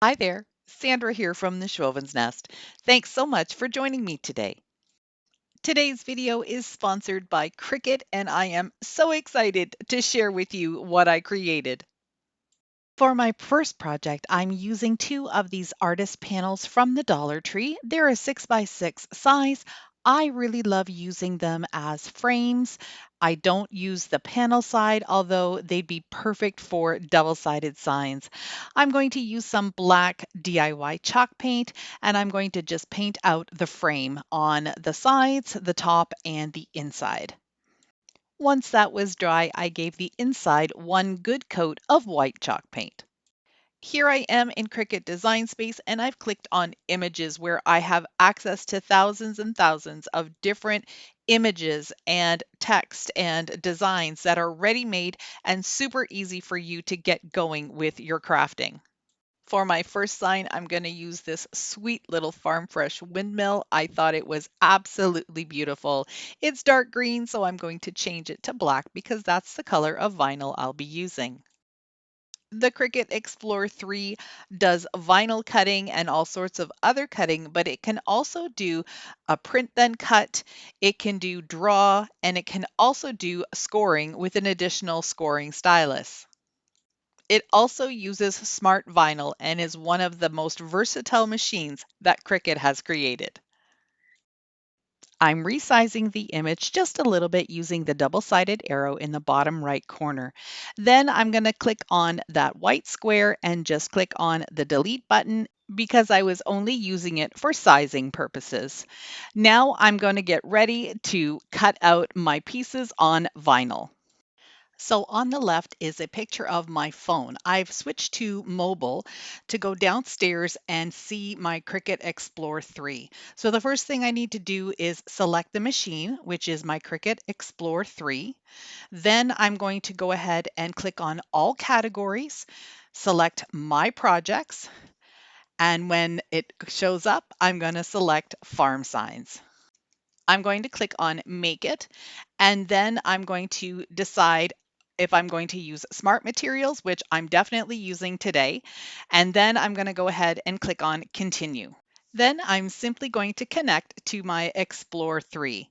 Hi there, Sandra here from the Schwoven's Nest. Thanks so much for joining me today. Today's video is sponsored by Cricut, and I am so excited to share with you what I created. For my first project, I'm using two of these artist panels from the Dollar Tree. They're a 6x6 size. I really love using them as frames. I don't use the panel side, although they'd be perfect for double-sided signs. I'm going to use some black DIY chalk paint, and I'm going to just paint out the frame on the sides, the top, and the inside. Once that was dry, I gave the inside one good coat of white chalk paint. Here I am in Cricut Design Space, and I've clicked on images where I have access to thousands and thousands of different images and text and designs that are ready made and super easy for you to get going with your crafting. For my first sign, I'm going to use this sweet little Farm Fresh windmill. I thought it was absolutely beautiful. It's dark green, so I'm going to change it to black because that's the color of vinyl I'll be using. The Cricut Explore 3 does vinyl cutting and all sorts of other cutting, but it can also do a print then cut, it can do draw, and it can also do scoring with an additional scoring stylus. It also uses smart vinyl and is one of the most versatile machines that Cricut has created. I'm resizing the image just a little bit using the double-sided arrow in the bottom right corner. Then I'm going to click on that white square and just click on the delete button because I was only using it for sizing purposes. Now I'm going to get ready to cut out my pieces on vinyl. So on the left is a picture of my phone. I've switched to mobile to go downstairs and see my Cricut Explore 3. So the first thing I need to do is select the machine, which is my Cricut Explore 3. Then I'm going to go ahead and click on all categories, select my projects, and when it shows up, I'm going to select farm signs. I'm going to click on Make It, and then I'm going to decide if I'm going to use smart materials, which I'm definitely using today, and then I'm going to go ahead and click on Continue. Then I'm simply going to connect to my Explore 3.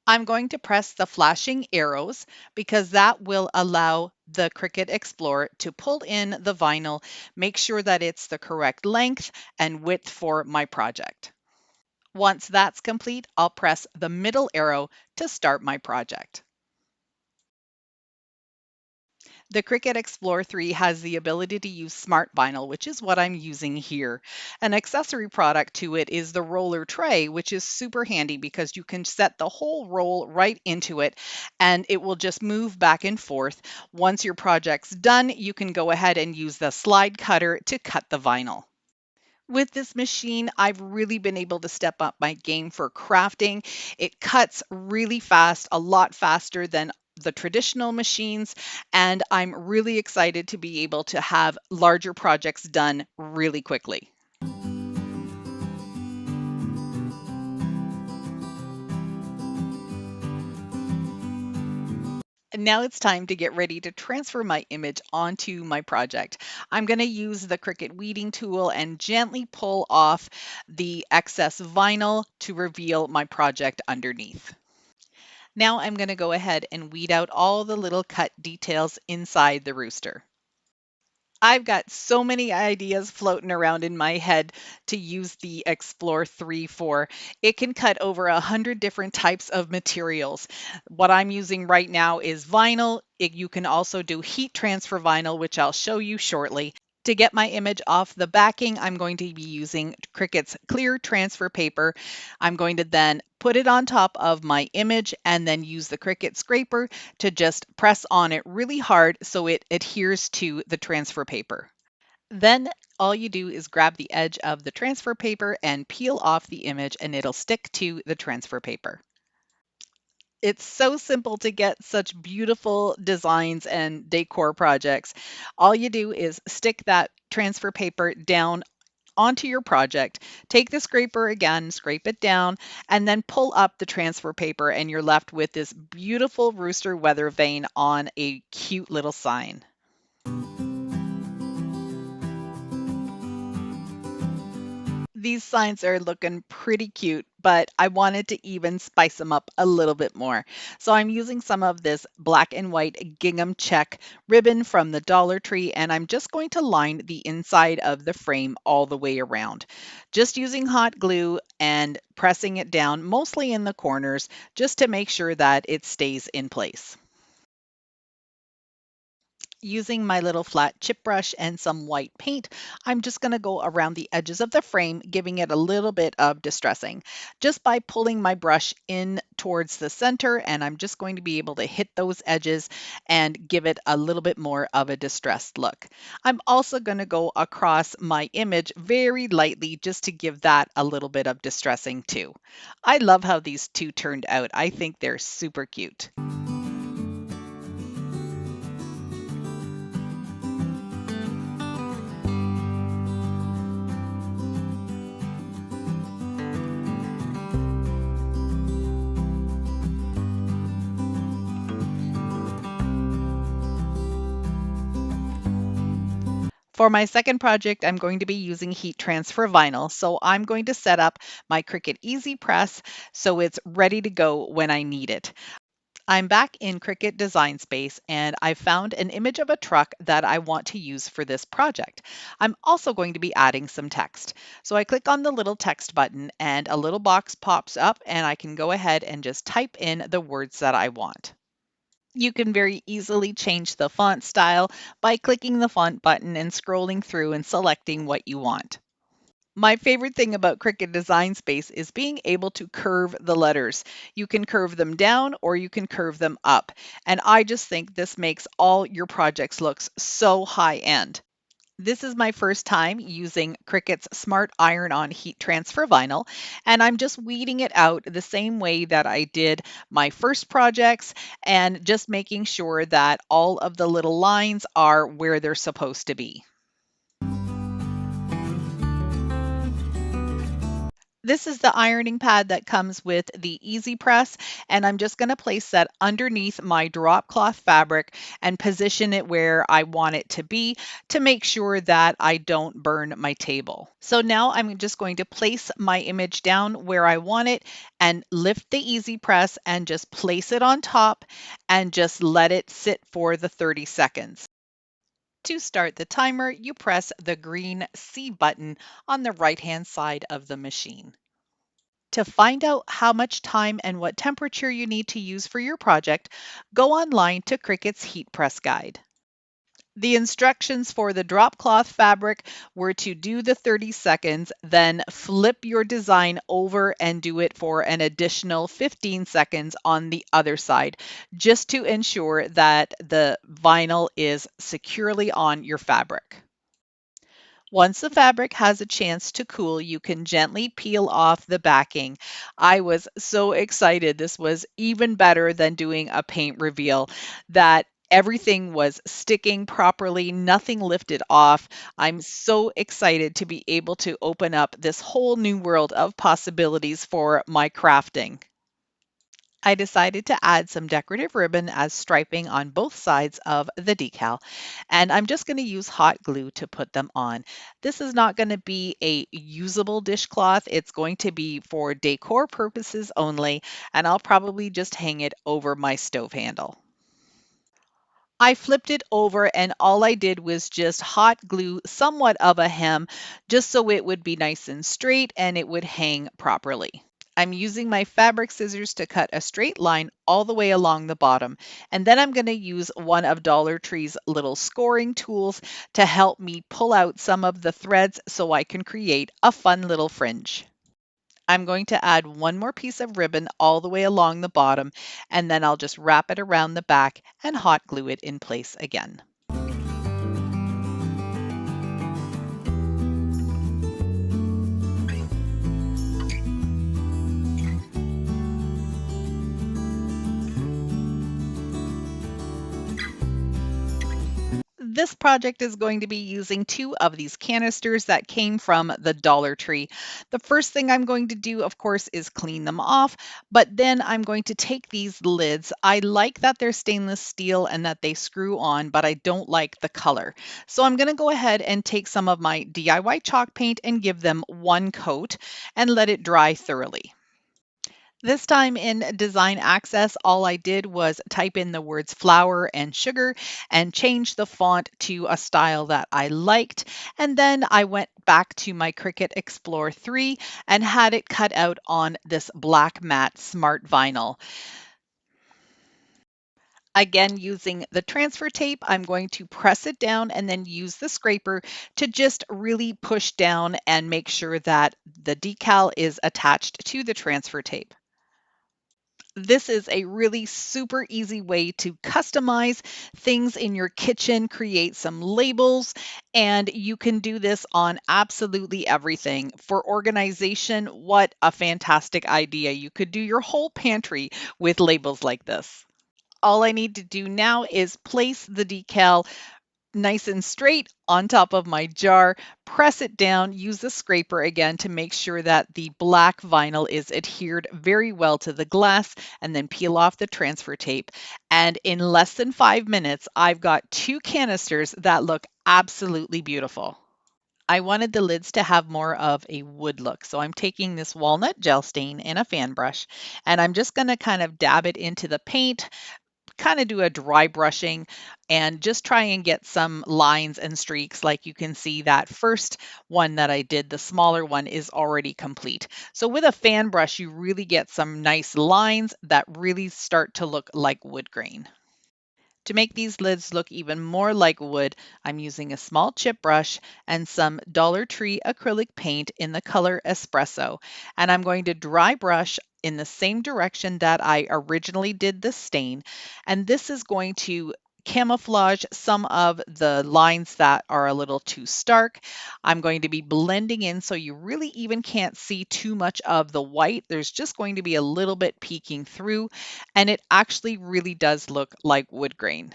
I'm going to press the flashing arrows because that will allow the Cricut Explorer to pull in the vinyl, make sure that it's the correct length and width for my project. Once that's complete, I'll press the middle arrow to start my project. The Cricut Explore 3 has the ability to use smart vinyl, which is what I'm using here. An accessory product to it is the roller tray, which is super handy because you can set the whole roll right into it and it will just move back and forth. Once your project's done, you can go ahead and use the slide cutter to cut the vinyl. With this machine, I've really been able to step up my game for crafting. It cuts really fast, a lot faster than the traditional machines, and I'm really excited to be able to have larger projects done really quickly. Now it's time to get ready to transfer my image onto my project. I'm going to use the Cricut weeding tool and gently pull off the excess vinyl to reveal my project underneath. Now I'm going to go ahead and weed out all the little cut details inside the rooster. I've got so many ideas floating around in my head to use the Explore 3 for. It can cut over 100 different types of materials. What I'm using right now is vinyl. You can also do heat transfer vinyl, which I'll show you shortly. To get my image off the backing, I'm going to be using Cricut's clear transfer paper. I'm going to then put it on top of my image and then use the Cricut scraper to just press on it really hard so it adheres to the transfer paper. Then all you do is grab the edge of the transfer paper and peel off the image and it'll stick to the transfer paper. It's so simple to get such beautiful designs and decor projects. All you do is stick that transfer paper down onto your project, take the scraper again, scrape it down, and then pull up the transfer paper and you're left with this beautiful rooster weather vane on a cute little sign. These signs are looking pretty cute, but I wanted to even spice them up a little bit more. So I'm using some of this black and white gingham check ribbon from the Dollar Tree, and I'm just going to line the inside of the frame all the way around. Just using hot glue and pressing it down, mostly in the corners, just to make sure that it stays in place. Using my little flat chip brush and some white paint, I'm just going to go around the edges of the frame, giving it a little bit of distressing. Just by pulling my brush in towards the center, and I'm just going to be able to hit those edges and give it a little bit more of a distressed look. I'm also going to go across my image very lightly just to give that a little bit of distressing too. I love how these two turned out. I think they're super cute. For my second project, I'm going to be using heat transfer vinyl. So I'm going to set up my Cricut Easy Press so it's ready to go when I need it. I'm back in Cricut Design Space and I found an image of a truck that I want to use for this project. I'm also going to be adding some text. So I click on the little text button and a little box pops up and I can go ahead and just type in the words that I want. You can very easily change the font style by clicking the font button and scrolling through and selecting what you want. My favorite thing about Cricut Design Space is being able to curve the letters. You can curve them down or you can curve them up. And I just think this makes all your projects look so high end. This is my first time using Cricut's Smart Iron-On Heat Transfer Vinyl, and I'm just weeding it out the same way that I did my first projects and just making sure that all of the little lines are where they're supposed to be. This is the ironing pad that comes with the Easy Press, and I'm just going to place that underneath my drop cloth fabric and position it where I want it to be to make sure that I don't burn my table. So now I'm just going to place my image down where I want it and lift the Easy Press and just place it on top and just let it sit for the 30 seconds. To start the timer, you press the green C button on the right-hand side of the machine. To find out how much time and what temperature you need to use for your project, go online to Cricut's Heat Press Guide. The instructions for the drop cloth fabric were to do the 30 seconds, then flip your design over and do it for an additional 15 seconds on the other side, just to ensure that the vinyl is securely on your fabric. Once the fabric has a chance to cool, you can gently peel off the backing. I was so excited. This was even better than doing a paint reveal, that everything was sticking properly, nothing lifted off. I'm so excited to be able to open up this whole new world of possibilities for my crafting. I decided to add some decorative ribbon as striping on both sides of the decal, and I'm just going to use hot glue to put them on. This is not going to be a usable dishcloth. It's going to be for decor purposes only, and I'll probably just hang it over my stove handle. I flipped it over and all I did was just hot glue somewhat of a hem just so it would be nice and straight and it would hang properly. I'm using my fabric scissors to cut a straight line all the way along the bottom. And then I'm going to use one of Dollar Tree's little scoring tools to help me pull out some of the threads so I can create a fun little fringe. I'm going to add one more piece of ribbon all the way along the bottom, and then I'll just wrap it around the back and hot glue it in place again. This project is going to be using 2 of these canisters that came from the Dollar Tree. The first thing I'm going to do, of course, is clean them off, but then I'm going to take these lids. I like that they're stainless steel and that they screw on, but I don't like the color. So I'm going to go ahead and take some of my DIY chalk paint and give them one coat and let it dry thoroughly. This time in Design Access, all I did was type in the words flour and sugar and change the font to a style that I liked. And then I went back to my Cricut Explore 3 and had it cut out on this black matte smart vinyl. Again, using the transfer tape, I'm going to press it down and then use the scraper to just really push down and make sure that the decal is attached to the transfer tape. This is a really super easy way to customize things in your kitchen, create some labels, and you can do this on absolutely everything. For organization, what a fantastic idea. You could do your whole pantry with labels like this. All I need to do now is place the decal nice and straight on top of my jar, press it down, use the scraper again to make sure that the black vinyl is adhered very well to the glass, and then peel off the transfer tape. And in less than 5 minutes, I've got 2 canisters that look absolutely beautiful. I wanted the lids to have more of a wood look. So I'm taking this walnut gel stain in a fan brush, and I'm just going to kind of dab it into the paint, kind of do a dry brushing and just try and get some lines and streaks. Like you can see, that first one that I did, the smaller one, is already complete. So with a fan brush, you really get some nice lines that really start to look like wood grain. To make these lids look even more like wood, I'm using a small chip brush and some Dollar Tree acrylic paint in the color Espresso. And I'm going to dry brush in the same direction that I originally did the stain. And this is going to camouflage some of the lines that are a little too stark. I'm going to be blending in so you really even can't see too much of the white. There's just going to be a little bit peeking through, and it actually really does look like wood grain.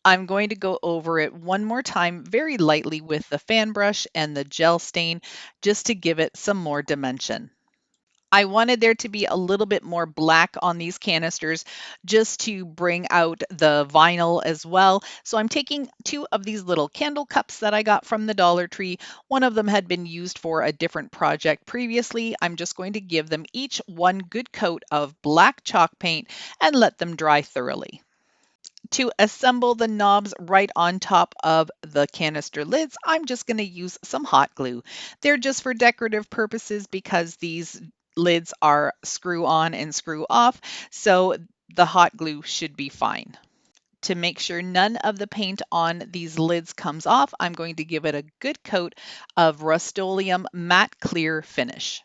I'm going to go over it one more time very lightly with the fan brush and the gel stain just to give it some more dimension. I wanted there to be a little bit more black on these canisters just to bring out the vinyl as well. So I'm taking 2 of these little candle cups that I got from the Dollar Tree. One of them had been used for a different project previously. I'm just going to give them each one good coat of black chalk paint and let them dry thoroughly. To assemble the knobs right on top of the canister lids, I'm just going to use some hot glue. They're just for decorative purposes because these lids are screw on and screw off, so the hot glue should be fine. To make sure none of the paint on these lids comes off, I'm going to give it a good coat of Rust-Oleum matte clear finish.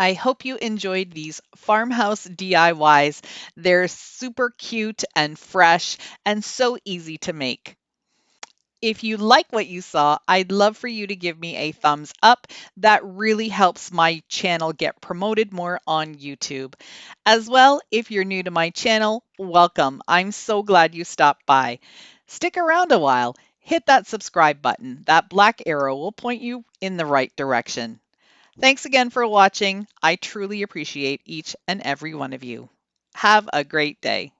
I hope you enjoyed these farmhouse DIYs. They're super cute and fresh and so easy to make. If you like what you saw, I'd love for you to give me a thumbs up. That really helps my channel get promoted more on YouTube. As well, if you're new to my channel, welcome. I'm so glad you stopped by. Stick around a while. Hit that subscribe button. That black arrow will point you in the right direction. Thanks again for watching. I truly appreciate each and every one of you. Have a great day.